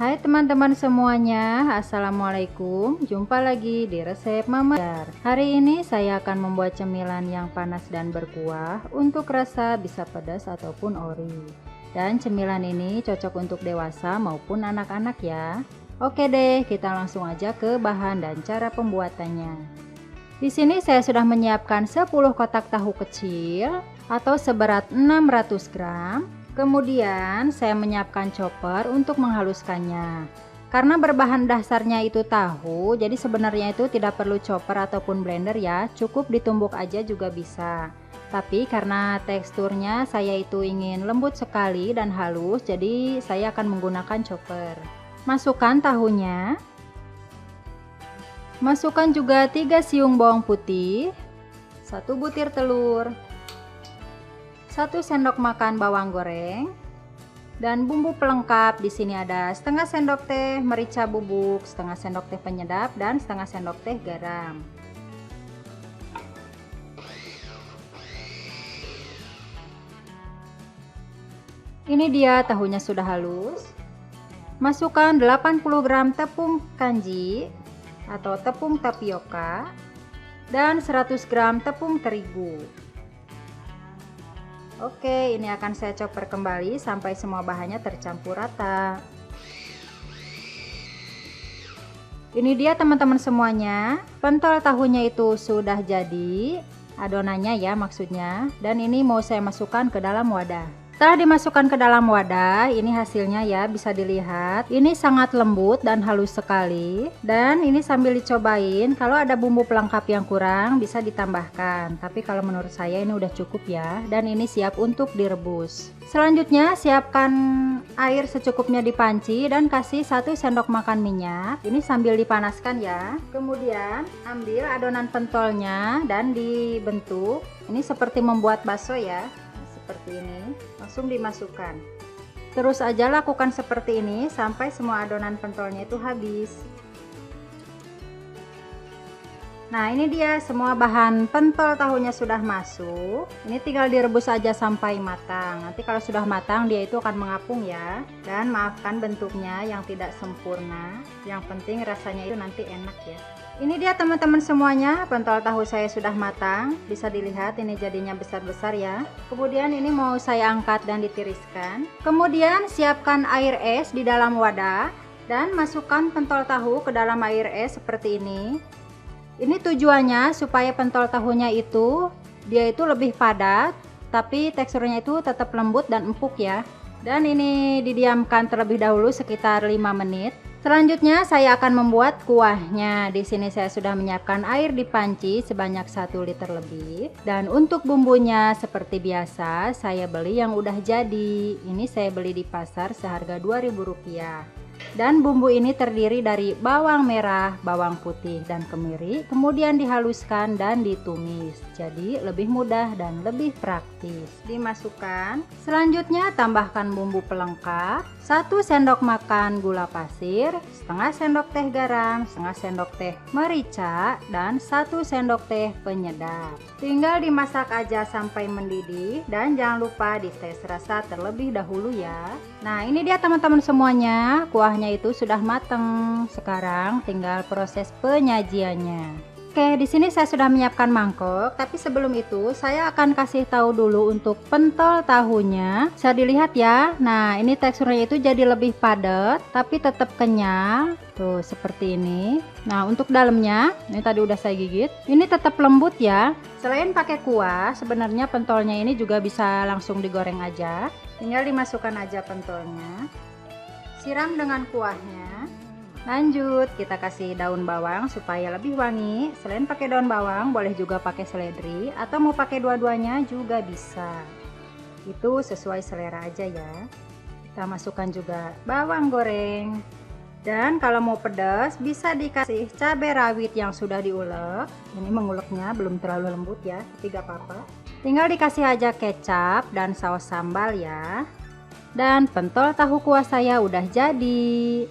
Hai teman-teman semuanya, assalamualaikum. Jumpa lagi di resep Mama Jar. Hari ini saya akan membuat cemilan yang panas dan berkuah untuk rasa bisa pedas ataupun ori. Dan cemilan ini cocok untuk dewasa maupun anak-anak ya. Oke deh, kita langsung aja ke bahan dan cara pembuatannya. Di sini saya sudah menyiapkan 10 kotak tahu kecil atau seberat 600 gram. Kemudian saya menyiapkan chopper untuk menghaluskannya. Karena berbahan dasarnya itu tahu, jadi sebenarnya itu tidak perlu chopper ataupun blender ya, cukup ditumbuk aja juga bisa. Tapi karena teksturnya saya itu ingin lembut sekali dan halus, jadi saya akan menggunakan chopper. Masukkan tahunya. Masukkan juga 3 siung bawang putih, 1 butir telur, 1 sendok makan bawang goreng, dan bumbu pelengkap di sini ada setengah sendok teh merica bubuk, setengah sendok teh penyedap, dan setengah sendok teh garam. Ini dia tahunya sudah halus. Masukkan 80 gram tepung kanji atau tepung tapioka dan 100 gram tepung terigu. Oke, ini akan saya chopper kembali sampai semua bahannya tercampur rata. Ini dia teman-teman semuanya, pentol tahunya itu sudah jadi, adonannya ya maksudnya, dan ini mau saya masukkan ke dalam wadah. Setelah dimasukkan ke dalam wadah, ini hasilnya ya, bisa dilihat. Ini sangat lembut dan halus sekali. Dan ini sambil dicobain, kalau ada bumbu pelengkap yang kurang bisa ditambahkan. Tapi kalau menurut saya ini udah cukup ya. Dan ini siap untuk direbus. Selanjutnya siapkan air secukupnya di panci dan kasih 1 sendok makan minyak. Ini sambil dipanaskan ya. Kemudian ambil adonan pentolnya dan dibentuk. Ini seperti membuat bakso ya. Seperti ini, langsung dimasukkan. Terus aja lakukan seperti ini sampai semua adonan pentolnya itu habis. Nah, ini dia semua bahan pentol tahunya sudah masuk. Ini tinggal direbus aja sampai matang. Nanti kalau sudah matang dia itu akan mengapung ya. Dan maafkan bentuknya yang tidak sempurna. Yang penting rasanya itu nanti enak ya. Ini dia teman-teman semuanya, pentol tahu saya sudah matang. Bisa dilihat ini jadinya besar-besar ya. Kemudian ini mau saya angkat dan ditiriskan. Kemudian siapkan air es di dalam wadah dan masukkan pentol tahu ke dalam air es seperti ini. Ini tujuannya supaya pentol tahunya itu dia itu lebih padat, tapi teksturnya itu tetap lembut dan empuk ya. Dan ini didiamkan terlebih dahulu sekitar 5 menit. Selanjutnya saya akan membuat kuahnya. Di sini saya sudah menyiapkan air di panci sebanyak 1 liter lebih. Dan untuk bumbunya seperti biasa saya beli yang udah jadi. Ini saya beli di pasar seharga Rp2.000. Dan bumbu ini terdiri dari bawang merah, bawang putih, dan kemiri. Kemudian dihaluskan dan ditumis. Jadi lebih mudah dan lebih praktis. Dimasukkan. Selanjutnya tambahkan bumbu pelengkap. 1 sendok makan gula pasir, setengah sendok teh garam, setengah sendok teh merica, dan 1 sendok teh penyedap. Tinggal dimasak aja sampai mendidih dan jangan lupa dites rasa terlebih dahulu ya. Nah, ini dia teman-teman semuanya, kuahnya itu sudah mateng. Sekarang tinggal proses penyajiannya. Oke, di sini saya sudah menyiapkan mangkok, tapi sebelum itu saya akan kasih tahu dulu untuk pentol tahunya. Bisa dilihat ya. Nah, ini teksturnya itu jadi lebih padat, tapi tetap kenyal. Tuh, seperti ini. Nah, untuk dalamnya, ini tadi udah saya gigit. Ini tetap lembut ya. Selain pakai kuah, sebenarnya pentolnya ini juga bisa langsung digoreng aja. Tinggal dimasukkan aja pentolnya. Siram dengan kuahnya. Lanjut kita kasih daun bawang supaya lebih wangi. Selain pakai daun bawang boleh juga pakai seledri atau mau pakai dua-duanya juga bisa. Itu sesuai selera aja ya. Kita masukkan juga bawang goreng. Dan kalau mau pedas bisa dikasih cabai rawit yang sudah diulek. Ini menguleknya belum terlalu lembut ya, tapi gak apa-apa. Tinggal dikasih aja kecap dan saus sambal ya. Dan pentol tahu kuah saya udah jadi.